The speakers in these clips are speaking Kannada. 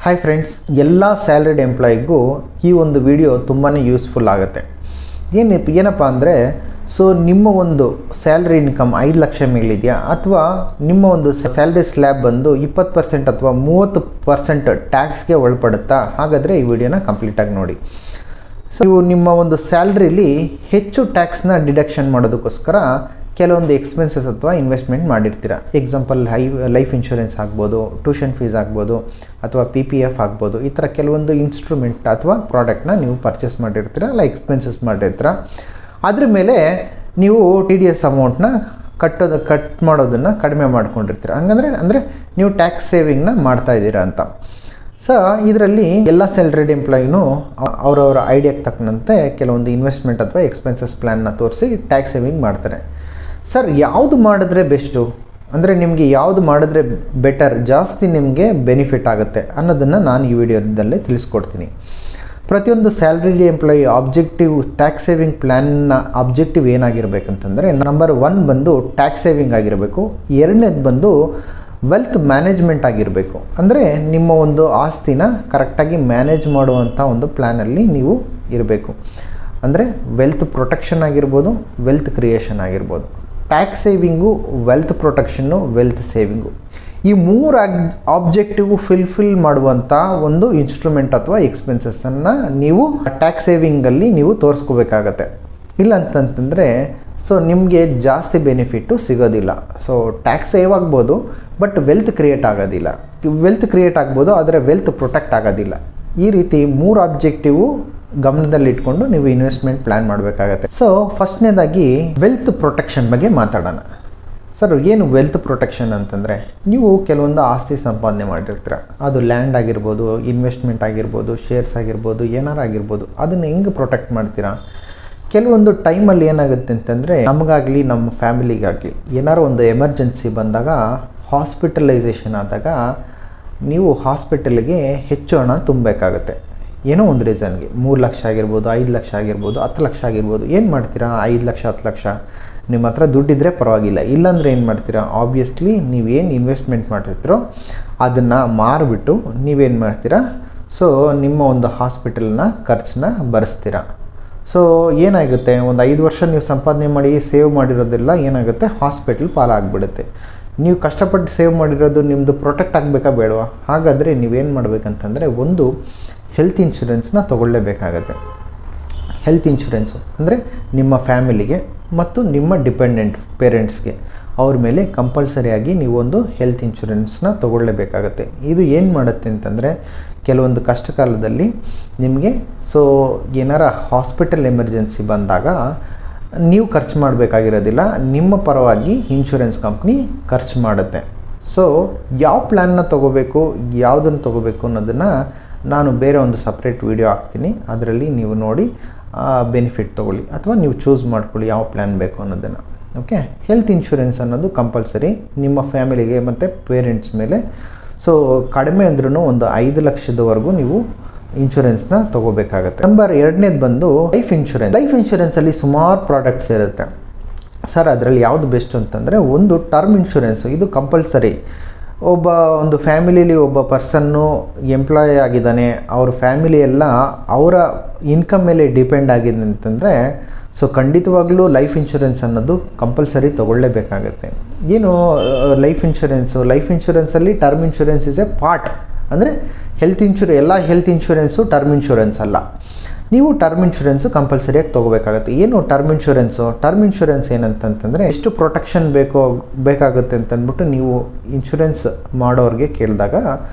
ಹಾಯ್ ಫ್ರೆಂಡ್ಸ್, ಎಲ್ಲ ಸ್ಯಾಲರಿಡ್ ಎಂಪ್ಲಾಯಿಗೂ ಈ ಒಂದು ವಿಡಿಯೋ ತುಂಬಾ ಯೂಸ್ಫುಲ್ ಆಗುತ್ತೆ. ಏನಪ್ಪ ಅಂದರೆ, ಸೊ ನಿಮ್ಮ ಒಂದು ಸ್ಯಾಲ್ರಿ ಇನ್ಕಮ್ 5 ಲಕ್ಷ ಮೇಲಿದೆಯಾ, ಅಥವಾ ನಿಮ್ಮ ಒಂದು ಸ್ಯಾಲ್ರಿ ಸ್ಲ್ಯಾಬ್ ಬಂದು 20% ಅಥವಾ 30% ಟ್ಯಾಕ್ಸ್ಗೆ ಒಳಪಡುತ್ತಾ? ಹಾಗಾದರೆ ಈ ವಿಡಿಯೋನ ಕಂಪ್ಲೀಟಾಗಿ ನೋಡಿ. ಸೊ ನೀವು ನಿಮ್ಮ ಒಂದು ಸ್ಯಾಲ್ರಿಲಿ ಹೆಚ್ಚು ಟ್ಯಾಕ್ಸ್ನ ಡಿಡಕ್ಷನ್ ಮಾಡೋದಕ್ಕೋಸ್ಕರ ಕೆಲವೊಂದು ಎಕ್ಸ್ಪೆನ್ಸಸ್ ಅಥವಾ ಇನ್ವೆಸ್ಟ್ಮೆಂಟ್ ಮಾಡಿರ್ತೀರ. ಎಕ್ಸಾಂಪಲ್ ಲೈಫ್ ಇನ್ಶೂರೆನ್ಸ್ ಆಗ್ಬೋದು, ಟ್ಯೂಷನ್ ಫೀಸ್ ಆಗ್ಬೋದು, ಅಥವಾ PPF ಆಗ್ಬೋದು. ಈ ಥರ ಕೆಲವೊಂದು ಇನ್ಸ್ಟ್ರೂಮೆಂಟ್ ಅಥವಾ ಪ್ರಾಡಕ್ಟ್ನ ನೀವು ಪರ್ಚೇಸ್ ಮಾಡಿರ್ತೀರ, ಅಲ್ಲ ಎಕ್ಸ್ಪೆನ್ಸಸ್ ಮಾಡಿರ್ತೀರ. ಅದ್ರ ಮೇಲೆ ನೀವು TDS ಅಮೌಂಟ್ನ ಕಟ್ ಮಾಡೋದನ್ನು ಕಡಿಮೆ ಮಾಡ್ಕೊಂಡಿರ್ತೀರ. ಅಂದರೆ ನೀವು ಟ್ಯಾಕ್ಸ್ ಸೇವಿಂಗ್ನ ಮಾಡ್ತಾಯಿದ್ದೀರಾ ಅಂತ. ಸೊ ಇದರಲ್ಲಿ ಎಲ್ಲ ಸ್ಯಾಲ್ರಿಡ್ ಎಂಪ್ಲಾಯಿನೂ ಅವರವರ ಐಡಿಯಾಗೆ ತಕ್ಕಂತೆ ಕೆಲವೊಂದು ಇನ್ವೆಸ್ಟ್ಮೆಂಟ್ ಅಥವಾ ಎಕ್ಸ್ಪೆನ್ಸಸ್ ಪ್ಲ್ಯಾನ್ನ ತೋರಿಸಿ ಟ್ಯಾಕ್ಸ್ ಸೇವಿಂಗ್ ಮಾಡ್ತಾರೆ. ಸರ್, ಯಾವುದು ಮಾಡಿದ್ರೆ ಬೆಸ್ಟು, ಅಂದರೆ ನಿಮಗೆ ಯಾವುದು ಮಾಡಿದ್ರೆ ಬೆಟರ್, ಜಾಸ್ತಿ ನಿಮಗೆ ಬೆನಿಫಿಟ್ ಆಗುತ್ತೆ ಅನ್ನೋದನ್ನು ನಾನು ಈ ವಿಡಿಯೋದಲ್ಲೇ ತಿಳಿಸ್ಕೊಡ್ತೀನಿ. ಪ್ರತಿಯೊಂದು ಸ್ಯಾಲ್ರಿಡ್ ಎಂಪ್ಲಾಯಿ ಟ್ಯಾಕ್ಸ್ ಸೇವಿಂಗ್ ಪ್ಲ್ಯಾನ್ನ ಆಬ್ಜೆಕ್ಟಿವ್ ಏನಾಗಿರಬೇಕಂತಂದರೆ, ನಂಬರ್ 1 ಬಂದು ಟ್ಯಾಕ್ಸ್ ಸೇವಿಂಗ್ ಆಗಿರಬೇಕು. ಎರಡನೇದು ಬಂದು ವೆಲ್ತ್ ಮ್ಯಾನೇಜ್ಮೆಂಟ್ ಆಗಿರಬೇಕು. ಅಂದರೆ ನಿಮ್ಮ ಒಂದು ಆಸ್ತಿನ ಕರೆಕ್ಟಾಗಿ ಮ್ಯಾನೇಜ್ ಮಾಡುವಂಥ ಒಂದು ಪ್ಲ್ಯಾನಲ್ಲಿ ನೀವು ಇರಬೇಕು. ಅಂದರೆ ವೆಲ್ತ್ ಪ್ರೊಟೆಕ್ಷನ್ ಆಗಿರ್ಬೋದು, ವೆಲ್ತ್ ಕ್ರಿಯೇಷನ್ ಆಗಿರ್ಬೋದು. Tax saving, wealth protection, wealth saving, ಈ 3 ಆಬ್ಜೆಕ್ಟಿವ್ ಫುಲ್ಫಿಲ್ ಮಾಡುವಂಥ ಒಂದು ಇನ್ಸ್ಟ್ರೂಮೆಂಟ್ ಅಥವಾ ಎಕ್ಸ್ಪೆನ್ಸಸ್ಸನ್ನು ನೀವು ಟ್ಯಾಕ್ಸ್ ಸೇವಿಂಗಲ್ಲಿ ನೀವು ತೋರಿಸ್ಕೋಬೇಕಾಗತ್ತೆ. ಇಲ್ಲ ಅಂತಂತಂದರೆ ಸೊ ನಿಮಗೆ ಜಾಸ್ತಿ ಬೆನಿಫಿಟ್ಟು ಸಿಗೋದಿಲ್ಲ. ಸೊ ಟ್ಯಾಕ್ಸ್ ಸೇವ್ ಆಗ್ಬೋದು, ಬಟ್ ವೆಲ್ತ್ ಕ್ರಿಯೇಟ್ ಆಗೋದಿಲ್ಲ. ವೆಲ್ತ್ ಕ್ರಿಯೇಟ್ ಆಗ್ಬೋದು, ಆದರೆ ವೆಲ್ತ್ ಪ್ರೊಟೆಕ್ಟ್ ಆಗೋದಿಲ್ಲ. ಈ ರೀತಿ 3 ಆಬ್ಜೆಕ್ಟಿವು ಗಮನದಲ್ಲಿಟ್ಕೊಂಡು ನೀವು ಇನ್ವೆಸ್ಟ್ಮೆಂಟ್ ಪ್ಲ್ಯಾನ್ ಮಾಡಬೇಕಾಗತ್ತೆ. ಸೊ ಫಸ್ಟ್ನೇದಾಗಿ ವೆಲ್ತ್ ಪ್ರೊಟೆಕ್ಷನ್ ಬಗ್ಗೆ ಮಾತಾಡೋಣ. ಸರ್, ಏನು ವೆಲ್ತ್ ಪ್ರೊಟೆಕ್ಷನ್ ಅಂತಂದರೆ, ನೀವು ಕೆಲವೊಂದು ಆಸ್ತಿ ಸಂಪಾದನೆ ಮಾಡಿರ್ತೀರ. ಅದು ಲ್ಯಾಂಡ್ ಆಗಿರ್ಬೋದು, ಇನ್ವೆಸ್ಟ್ಮೆಂಟ್ ಆಗಿರ್ಬೋದು, ಶೇರ್ಸ್ ಆಗಿರ್ಬೋದು, ಏನಾರು ಆಗಿರ್ಬೋದು. ಅದನ್ನು ಹೆಂಗೆ ಪ್ರೊಟೆಕ್ಟ್ ಮಾಡ್ತೀರಾ? ಕೆಲವೊಂದು ಟೈಮಲ್ಲಿ ಏನಾಗುತ್ತೆ ಅಂತಂದರೆ, ನಮಗಾಗಲಿ ನಮ್ಮ ಫ್ಯಾಮಿಲಿಗಾಗಲಿ ಏನಾರು ಒಂದು ಎಮರ್ಜೆನ್ಸಿ ಬಂದಾಗ, ಹಾಸ್ಪಿಟಲೈಸೇಷನ್ ಆದಾಗ ನೀವು ಹಾಸ್ಪಿಟಲ್ಗೆ ಹೆಚ್ಚು ಹಣ ತುಂಬಬೇಕಾಗತ್ತೆ. ಏನೋ ಒಂದು ರೀಸನ್ಗೆ 3 ಲಕ್ಷ ಆಗಿರ್ಬೋದು, 5 ಲಕ್ಷ ಆಗಿರ್ಬೋದು, 10 ಲಕ್ಷ ಆಗಿರ್ಬೋದು. ಏನು ಮಾಡ್ತೀರಾ? 5 ಲಕ್ಷ 10 ಲಕ್ಷ ನಿಮ್ಮ ಹತ್ರ ದುಡ್ಡಿದ್ರೆ ಪರವಾಗಿಲ್ಲ. ಇಲ್ಲಾಂದರೆ ಏನು ಮಾಡ್ತೀರಾ? ಆಬ್ವಿಯಸ್ಲಿ ನೀವೇನು ಇನ್ವೆಸ್ಟ್ಮೆಂಟ್ ಮಾಡಿರ್ತೀರೋ ಅದನ್ನು ಮಾರಿಬಿಟ್ಟು ನೀವೇನು ಮಾಡ್ತೀರಾ? ಸೊ ನಿಮ್ಮ ಒಂದು ಹಾಸ್ಪಿಟಲ್ನ ಖರ್ಚನ್ನ ಭರಿಸ್ತೀರಾ. ಸೊ ಏನಾಗುತ್ತೆ, ಒಂದು 5 ವರ್ಷ ನೀವು ಸಂಪಾದನೆ ಮಾಡಿ ಸೇವ್ ಮಾಡಿರೋದೆಲ್ಲ ಏನಾಗುತ್ತೆ, ಹಾಸ್ಪಿಟಲ್ ಪಾಲಾಗ್ಬಿಡುತ್ತೆ. ನೀವು ಕಷ್ಟಪಟ್ಟು ಸೇವ್ ಮಾಡಿರೋದು ನಿಮ್ಮದು ಪ್ರೊಟೆಕ್ಟ್ ಆಗಬೇಕಾ ಬೇಡವಾ? ಹಾಗಾದರೆ ನೀವೇನು ಮಾಡಬೇಕಂತಂದರೆ, ಒಂದು ಹೆಲ್ತ್ ಇನ್ಶೂರೆನ್ಸ್ನ ತೊಗೊಳ್ಳೇಬೇಕಾಗತ್ತೆ. ಹೆಲ್ತ್ ಇನ್ಶೂರೆನ್ಸು ಅಂದರೆ ನಿಮ್ಮ ಫ್ಯಾಮಿಲಿಗೆ ಮತ್ತು ನಿಮ್ಮ ಡಿಪೆಂಡೆಂಟ್ ಪೇರೆಂಟ್ಸ್ಗೆ ಅವ್ರ ಮೇಲೆ ಕಂಪಲ್ಸರಿಯಾಗಿ ನೀವೊಂದು ಹೆಲ್ತ್ ಇನ್ಶೂರೆನ್ಸ್ನ ತೊಗೊಳ್ಳೇಬೇಕಾಗತ್ತೆ. ಇದು ಏನು ಮಾಡುತ್ತೆ ಅಂತಂದರೆ, ಕೆಲವೊಂದು ಕಷ್ಟ ಕಾಲದಲ್ಲಿ ನಿಮಗೆ ಸೊ ಏನಾರ ಹಾಸ್ಪಿಟಲ್ ಎಮರ್ಜೆನ್ಸಿ ಬಂದಾಗ ನೀವು ಖರ್ಚು ಮಾಡಬೇಕಾಗಿರೋದಿಲ್ಲ, ನಿಮ್ಮ ಪರವಾಗಿ ಇನ್ಶೂರೆನ್ಸ್ ಕಂಪ್ನಿ ಖರ್ಚು ಮಾಡುತ್ತೆ. ಸೊ ಯಾವ ಪ್ಲ್ಯಾನ್ನ ತೊಗೋಬೇಕು, ಯಾವುದನ್ನು ತೊಗೋಬೇಕು ಅನ್ನೋದನ್ನು ನಾನು ಬೇರೆ ಒಂದು ಸಪ್ರೇಟ್ ವಿಡಿಯೋ ಹಾಕ್ತೀನಿ. ಅದರಲ್ಲಿ ನೀವು ನೋಡಿ ಬೆನಿಫಿಟ್ ತೊಗೊಳ್ಳಿ, ಅಥವಾ ನೀವು ಚೂಸ್ ಮಾಡ್ಕೊಳ್ಳಿ ಯಾವ ಪ್ಲ್ಯಾನ್ ಬೇಕು ಅನ್ನೋದನ್ನು. ಓಕೆ, ಹೆಲ್ತ್ ಇನ್ಶೂರೆನ್ಸ್ ಅನ್ನೋದು ಕಂಪಲ್ಸರಿ ನಿಮ್ಮ ಫ್ಯಾಮಿಲಿಗೆ ಮತ್ತು ಪೇರೆಂಟ್ಸ್ ಮೇಲೆ. ಸೊ ಕಡಿಮೆ ಅಂದ್ರೂ ಒಂದು 5 ಲಕ್ಷದವರೆಗೂ ನೀವು ಇನ್ಶೂರೆನ್ಸ್ನ ತೊಗೋಬೇಕಾಗತ್ತೆ. ನಂಬರ್ 2ನೇದು ಬಂದು ಲೈಫ್ ಇನ್ಶೂರೆನ್ಸ್. ಲೈಫ್ ಇನ್ಶೂರೆನ್ಸಲ್ಲಿ ಸುಮಾರು ಪ್ರಾಡಕ್ಟ್ಸ್ ಇರುತ್ತೆ. ಸರ್, ಅದರಲ್ಲಿ ಯಾವುದು ಬೆಸ್ಟ್ ಅಂತಂದರೆ, ಒಂದು ಟರ್ಮ್ ಇನ್ಶೂರೆನ್ಸು. ಇದು ಕಂಪಲ್ಸರಿ. ಒಂದು ಫ್ಯಾಮಿಲಿಲಿ ಒಬ್ಬ ಪರ್ಸನ್ನು ಎಂಪ್ಲಾಯ್ ಆಗಿದ್ದಾನೆ, ಅವ್ರ ಫ್ಯಾಮಿಲಿ ಎಲ್ಲ ಅವರ ಇನ್ಕಮ್ ಮೇಲೆ ಡಿಪೆಂಡ್ ಆಗಿದೆ ಅಂತಂದರೆ, ಸೊ ಖಂಡಿತವಾಗ್ಲೂ ಲೈಫ್ ಇನ್ಶೂರೆನ್ಸ್ ಅನ್ನೋದು ಕಂಪಲ್ಸರಿ ತೊಗೊಳ್ಳೇಬೇಕಾಗತ್ತೆ. ಏನು ಲೈಫ್ ಇನ್ಶೂರೆನ್ಸಲ್ಲಿ term insurance is a part. ಅಂದರೆ ಎಲ್ಲ ಹೆಲ್ತ್ ಇನ್ಶೂರೆನ್ಸು ಟರ್ಮ್ ಇನ್ಶೂರೆನ್ಸ್ ಅಲ್ಲ. ನೀವು ಟರ್ಮ್ ಇನ್ಶೂರೆನ್ಸು ಕಂಪಲ್ಸರಿಯಾಗಿ ತೊಗೋಬೇಕಾಗುತ್ತೆ. ಏನು ಟರ್ಮ್ ಇನ್ಶೂರೆನ್ಸ್ ಏನಂತಂದರೆ, ಎಷ್ಟು ಪ್ರೊಟೆಕ್ಷನ್ ಬೇಕಾಗುತ್ತೆ ಅಂತಂದ್ಬಿಟ್ಟು ನೀವು ಇನ್ಶೂರೆನ್ಸ್ ಮಾಡೋರಿಗೆ ಕೇಳಿದಾಗ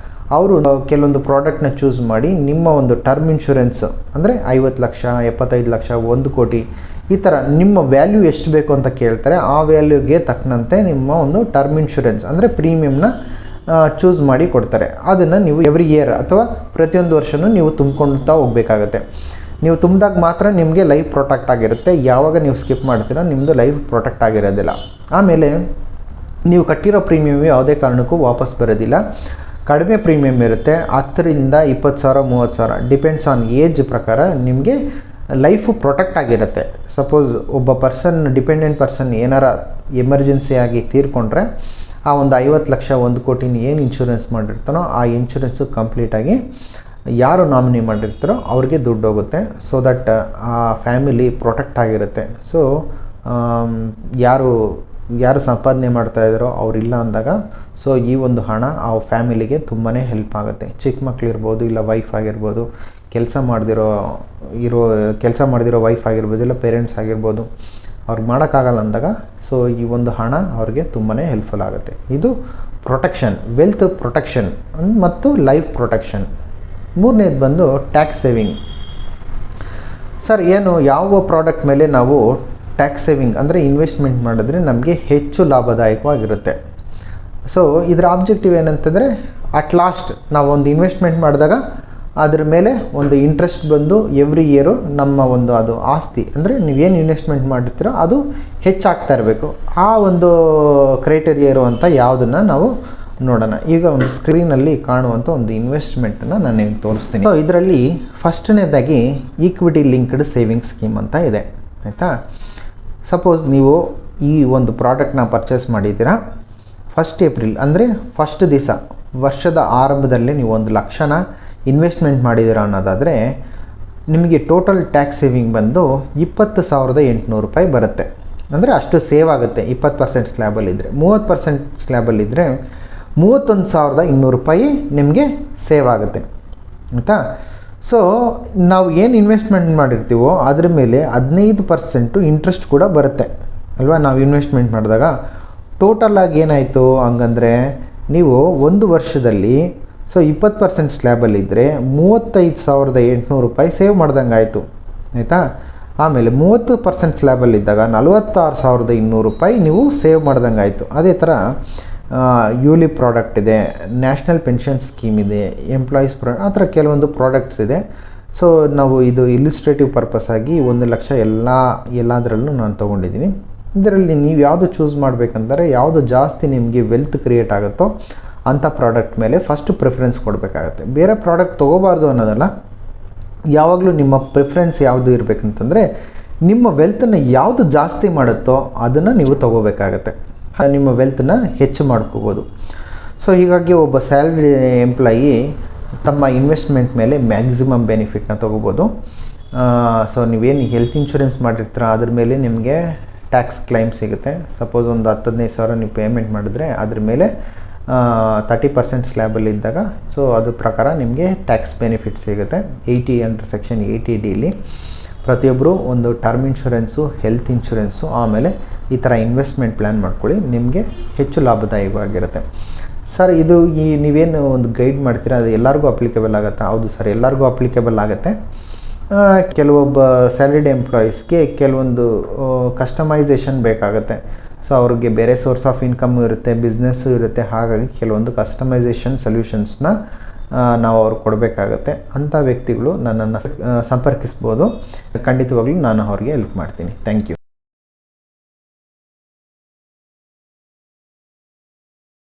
ಅವರು ಕೆಲವೊಂದು ಪ್ರಾಡಕ್ಟ್ನ ಚೂಸ್ ಮಾಡಿ ನಿಮ್ಮ ಒಂದು ಟರ್ಮ್ ಇನ್ಶೂರೆನ್ಸ್ ಅಂದರೆ 50 ಲಕ್ಷ 75 ಲಕ್ಷ 1 ಕೋಟಿ ಈ ಥರ ನಿಮ್ಮ ವ್ಯಾಲ್ಯೂ ಎಷ್ಟು ಬೇಕು ಅಂತ ಕೇಳ್ತಾರೆ. ಆ ವ್ಯಾಲ್ಯೂಗೆ ತಕ್ಕಂತೆ ನಿಮ್ಮ ಒಂದು ಟರ್ಮ್ ಇನ್ಶೂರೆನ್ಸ್ ಅಂದರೆ ಪ್ರೀಮಿಯಮ್ನ ಚೂಸ್ ಮಾಡಿ ಕೊಡ್ತಾರೆ. ಅದನ್ನು ನೀವು ಎವ್ರಿ ಇಯರ್ ಅಥವಾ ಪ್ರತಿಯೊಂದು ವರ್ಷವೂ ನೀವು ತುಂಬ್ಕೊಳ್ತಾ ಹೋಗಬೇಕಾಗತ್ತೆ. ನೀವು ತುಂಬಿದಾಗ ಮಾತ್ರ ನಿಮಗೆ ಲೈಫ್ ಪ್ರೊಟೆಕ್ಟ್ ಆಗಿರುತ್ತೆ. ಯಾವಾಗ ನೀವು ಸ್ಕಿಪ್ ಮಾಡ್ತೀರೋ ನಿಮ್ಮದು ಲೈಫ್ ಪ್ರೊಟೆಕ್ಟ್ ಆಗಿರೋದಿಲ್ಲ. ಆಮೇಲೆ ನೀವು ಕಟ್ಟಿರೋ ಪ್ರೀಮಿಯಮ್ ಯಾವುದೇ ಕಾರಣಕ್ಕೂ ವಾಪಸ್ ಬರೋದಿಲ್ಲ. ಕಡಿಮೆ ಪ್ರೀಮಿಯಮ್ ಇರುತ್ತೆ, 10 ರಿಂದ 20 ಸಾವಿರ 30 ಸಾವಿರ ಡಿಪೆಂಡ್ಸ್ ಆನ್ ಏಜ್ ಪ್ರಕಾರ ನಿಮಗೆ ಲೈಫು ಪ್ರೊಟೆಕ್ಟ್ ಆಗಿರುತ್ತೆ. ಸಪೋಸ್ ಒಬ್ಬ ಡಿಪೆಂಡೆಂಟ್ ಪರ್ಸನ್ ಏನಾರ ಎಮರ್ಜೆನ್ಸಿ ಆಗಿ ತೀರ್ಕೊಂಡ್ರೆ ಆ ಒಂದು 50 ಲಕ್ಷ 1 ಕೋಟಿನ ಏನು ಇನ್ಶೂರೆನ್ಸ್ ಮಾಡಿರ್ತಾನೋ ಆ ಇನ್ಶೂರೆನ್ಸು ಕಂಪ್ಲೀಟಾಗಿ ಯಾರು ನಾಮಿನಿ ಮಾಡಿರ್ತಾರೋ ಅವ್ರಿಗೆ ದುಡ್ಡು ಹೋಗುತ್ತೆ. ಸೊ ದಟ್ ಆ ಫ್ಯಾಮಿಲಿ ಪ್ರೊಟೆಕ್ಟ್ ಆಗಿರುತ್ತೆ. ಸೊ ಯಾರು ಸಂಪಾದನೆ ಮಾಡ್ತಾಯಿದ್ದಾರೋ ಅವರಿಲ್ಲ ಅಂದಾಗ ಸೊ ಈ ಒಂದು ಹಣ ಆ ಫ್ಯಾಮಿಲಿಗೆ ತುಂಬಾ ಹೆಲ್ಪ್ ಆಗುತ್ತೆ. ಚಿಕ್ಕ ಮಕ್ಕಳಿರ್ಬೋದು, ಇಲ್ಲ ವೈಫ್ ಆಗಿರ್ಬೋದು, ಕೆಲಸ ಮಾಡ್ದಿರೋ ವೈಫ್ ಆಗಿರ್ಬೋದು, ಇಲ್ಲ ಪೇರೆಂಟ್ಸ್ ಆಗಿರ್ಬೋದು, ಅವ್ರಿಗೆ ಮಾಡೋಕ್ಕಾಗಲ್ಲ ಅಂದಾಗ ಸೊ ಈ ಒಂದು ಹಣ ಅವ್ರಿಗೆ ತುಂಬಾ ಹೆಲ್ಪ್ಫುಲ್ ಆಗುತ್ತೆ. ಇದು ಪ್ರೊಟೆಕ್ಷನ್, ವೆಲ್ತ್ ಪ್ರೊಟೆಕ್ಷನ್ ಮತ್ತು ಲೈಫ್ ಪ್ರೊಟೆಕ್ಷನ್. ಮೂರನೇದು ಬಂದು ಟ್ಯಾಕ್ಸ್ ಸೇವಿಂಗ್. ಸರ್ ಯಾವ ಪ್ರಾಡಕ್ಟ್ ಮೇಲೆ ನಾವು ಟ್ಯಾಕ್ಸ್ ಸೇವಿಂಗ್ ಅಂದರೆ ಇನ್ವೆಸ್ಟ್ಮೆಂಟ್ ಮಾಡಿದ್ರೆ ನಮಗೆ ಹೆಚ್ಚು ಲಾಭದಾಯಕವಾಗಿರುತ್ತೆ. ಸೊ ಇದರ ಆಬ್ಜೆಕ್ಟಿವ್ ಏನಂತಂದರೆ ಅಟ್ ಲಾಸ್ಟ್ ನಾವು ಒಂದು ಇನ್ವೆಸ್ಟ್ಮೆಂಟ್ ಮಾಡಿದಾಗ ಅದ್ರ ಮೇಲೆ ಒಂದು ಇಂಟ್ರೆಸ್ಟ್ ಬಂದು ಎವ್ರಿ ಇಯರು ನಮ್ಮ ಒಂದು ಅದು ಆಸ್ತಿ ಅಂದರೆ ನೀವೇನು ಇನ್ವೆಸ್ಟ್ಮೆಂಟ್ ಮಾಡಿರ್ತೀರೋ ಅದು ಹೆಚ್ಚಾಗ್ತಾ ಇರಬೇಕು. ಆ ಒಂದು ಕ್ರೈಟೇರಿಯಾ ಇರುವಂಥ ಯಾವುದನ್ನು ನಾವು ನೋಡೋಣ. ಈಗ ಒಂದು ಸ್ಕ್ರೀನಲ್ಲಿ ಕಾಣುವಂಥ ಒಂದು ಇನ್ವೆಸ್ಟ್ಮೆಂಟನ್ನು ನಾನು ನಿಮಗೆ ತೋರಿಸ್ತೀನಿ. ಸೊ ಇದರಲ್ಲಿ ಫಸ್ಟ್ನೇದಾಗಿ ಈಕ್ವಿಟಿ ಲಿಂಕ್ಡ್ ಸೇವಿಂಗ್ ಸ್ಕೀಮ್ ಅಂತ ಇದೆ, ಆಯಿತಾ. ಸಪೋಸ್ ನೀವು ಈ ಒಂದು ಪ್ರಾಡಕ್ಟ್ನ ಪರ್ಚೇಸ್ ಮಾಡಿದ್ದೀರಾ 1 ಏಪ್ರಿಲ್ ಅಂದರೆ ಫಸ್ಟ್ ದಿವಸ ವರ್ಷದ ಆರಂಭದಲ್ಲಿ ನೀವು 1 ಲಕ್ಷನ ಇನ್ವೆಸ್ಟ್ಮೆಂಟ್ ಮಾಡಿದ್ದೀರಾ ಅನ್ನೋದಾದರೆ ನಿಮಗೆ ಟೋಟಲ್ ಟ್ಯಾಕ್ಸ್ ಸೇವಿಂಗ್ ಬಂದು 20,800 ರೂಪಾಯಿ ಬರುತ್ತೆ. ಅಂದರೆ ಅಷ್ಟು ಸೇವ್ ಆಗುತ್ತೆ 20% ಸ್ಲ್ಯಾಬಲ್ಲಿದ್ದರೆ. 30% ಸ್ಲ್ಯಾಬಲ್ಲಿದ್ದರೆ 31,200 ರೂಪಾಯಿ ನಿಮಗೆ ಸೇವ್ ಆಗುತ್ತೆ, ಆಯಿತಾ. ಸೊ ನಾವು ಏನು ಇನ್ವೆಸ್ಟ್ಮೆಂಟ್ ಮಾಡಿರ್ತೀವೋ ಅದ್ರ ಮೇಲೆ 15% ಇಂಟ್ರೆಸ್ಟ್ ಕೂಡ ಬರುತ್ತೆ ಅಲ್ವಾ. ನಾವು ಇನ್ವೆಸ್ಟ್ಮೆಂಟ್ ಮಾಡಿದಾಗ ಟೋಟಲಾಗಿ ಏನಾಯಿತು ಹಂಗಂದರೆ ನೀವು ಒಂದು ವರ್ಷದಲ್ಲಿ ಸೊ 20% ಸ್ಲ್ಯಾಬಲ್ಲಿದ್ದರೆ 35,800 ರೂಪಾಯಿ ಸೇವ್ ಮಾಡ್ದಂಗೆ ಆಯಿತು, ಆಯಿತಾ. ಆಮೇಲೆ 30% ಸ್ಲ್ಯಾಬಲ್ಲಿದ್ದಾಗ 46,200 ರೂಪಾಯಿ ನೀವು ಸೇವ್ ಮಾಡ್ದಂಗೆ ಆಯಿತು. ಅದೇ ಥರ ಯೂಲಿಪ್ ಪ್ರಾಡಕ್ಟ್ ಇದೆ, ನ್ಯಾಷನಲ್ ಪೆನ್ಷನ್ ಸ್ಕೀಮ್ ಇದೆ, ಎಂಪ್ಲಾಯೀಸ್ ಆ ಥರ ಕೆಲವೊಂದು ಪ್ರಾಡಕ್ಟ್ಸ್ ಇದೆ. ಸೊ ನಾವು ಇದು ಇಲಿಸ್ಟ್ರೇಟಿವ್ ಪರ್ಪಸ್ ಆಗಿ 1 ಲಕ್ಷ ಎಲ್ಲದರಲ್ಲೂ ನಾನು ತೊಗೊಂಡಿದ್ದೀನಿ. ಇದರಲ್ಲಿ ನೀವು ಯಾವುದು ಚೂಸ್ ಮಾಡಬೇಕಂದ್ರೆ ಯಾವುದು ಜಾಸ್ತಿ ನಿಮಗೆ ವೆಲ್ತ್ ಕ್ರಿಯೇಟ್ ಆಗುತ್ತೋ ಅಂಥ ಪ್ರಾಡಕ್ಟ್ ಮೇಲೆ ಫಸ್ಟ್ ಪ್ರಿಫರೆನ್ಸ್ ಕೊಡಬೇಕಾಗತ್ತೆ. ಬೇರೆ ಪ್ರಾಡಕ್ಟ್ ತೊಗೋಬಾರ್ದು ಅನ್ನೋದಲ್ಲ, ಯಾವಾಗಲೂ ನಿಮ್ಮ ಪ್ರಿಫರೆನ್ಸ್ ಯಾವುದು ಇರಬೇಕಂತಂದರೆ ನಿಮ್ಮ ವೆಲ್ತನ್ನು ಯಾವುದು ಜಾಸ್ತಿ ಮಾಡುತ್ತೋ ಅದನ್ನು ನೀವು ತೊಗೋಬೇಕಾಗತ್ತೆ. ನಿಮ್ಮ ವೆಲ್ತನ್ನ ಹೆಚ್ಚು ಮಾಡ್ಕೋಬೋದು. ಸೊ ಹೀಗಾಗಿ ಒಬ್ಬ ಸ್ಯಾಲ್ರಿ ಎಂಪ್ಲಾಯಿ ತಮ್ಮ ಇನ್ವೆಸ್ಟ್ಮೆಂಟ್ ಮೇಲೆ ಮ್ಯಾಕ್ಸಿಮಮ್ ಬೆನಿಫಿಟ್ನ ತೊಗೋಬೋದು. ಸೊ ನೀವೇನು ಹೆಲ್ತ್ ಇನ್ಶೂರೆನ್ಸ್ ಮಾಡಿರ್ತೀರ ಅದ್ರ ಮೇಲೆ ನಿಮಗೆ ಟ್ಯಾಕ್ಸ್ ಕ್ಲೈಮ್ ಸಿಗುತ್ತೆ. ಸಪೋಸ್ ಒಂದು 10-15 ಸಾವಿರ ನೀವು ಪೇಮೆಂಟ್ ಮಾಡಿದ್ರೆ ಅದ್ರ ಮೇಲೆ 30% ಸ್ಲ್ಯಾಬಲ್ಲಿದ್ದಾಗ ಸೊ ಅದ್ರ ಪ್ರಕಾರ ನಿಮಗೆ ಟ್ಯಾಕ್ಸ್ ಬೆನಿಫಿಟ್ ಸಿಗುತ್ತೆ. 80 ಅಂಡರ್ ಸೆಕ್ಷನ್ 80D ಪ್ರತಿಯೊಬ್ಬರು ಒಂದು ಟರ್ಮ್ ಇನ್ಶೂರೆನ್ಸು, ಹೆಲ್ತ್ ಇನ್ಶೂರೆನ್ಸು, ಆಮೇಲೆ ಈ ಥರ ಇನ್ವೆಸ್ಟ್ಮೆಂಟ್ ಪ್ಲ್ಯಾನ್ ಮಾಡ್ಕೊಳ್ಳಿ, ನಿಮಗೆ ಹೆಚ್ಚು ಲಾಭದಾಯಕವಾಗಿರುತ್ತೆ. ಸರ್ ಇದು ನೀವೇನು ಒಂದು ಗೈಡ್ ಮಾಡ್ತೀರಾ ಅದು ಎಲ್ಲರಿಗೂ ಅಪ್ಲಿಕೇಬಲ್ ಆಗುತ್ತಾ? ಹೌದು ಸರ್, ಎಲ್ಲರಿಗೂ ಅಪ್ಲಿಕೇಬಲ್ ಆಗುತ್ತೆ. ಕೆಲವೊಬ್ಬ ಸ್ಯಾಲರಿಡ್ ಎಂಪ್ಲಾಯೀಸ್ಗೆ ಕೆಲವೊಂದು ಕಸ್ಟಮೈಸೇಷನ್ ಬೇಕಾಗುತ್ತೆ. ಸೊ ಅವ್ರಿಗೆ ಬೇರೆ ಸೋರ್ಸ್ ಆಫ್ ಇನ್ಕಮ್ಮು ಇರುತ್ತೆ, ಬಿಸ್ನೆಸ್ಸು ಇರುತ್ತೆ. ಹಾಗಾಗಿ ಕೆಲವೊಂದು ಕಸ್ಟಮೈಸೇಷನ್ ಸೊಲ್ಯೂಷನ್ಸ್ನ ನಾವು ಅವ್ರಿಗೆ ಕೊಡಬೇಕಾಗತ್ತೆ. ಅಂಥ ವ್ಯಕ್ತಿಗಳು ನನ್ನನ್ನು ಸಂಪರ್ಕಿಸ್ಬೋದು. ಖಂಡಿತವಾಗ್ಲೂ ನಾನು ಅವ್ರಿಗೆ ಹೆಲ್ಪ್ ಮಾಡ್ತೀನಿ. Thank you.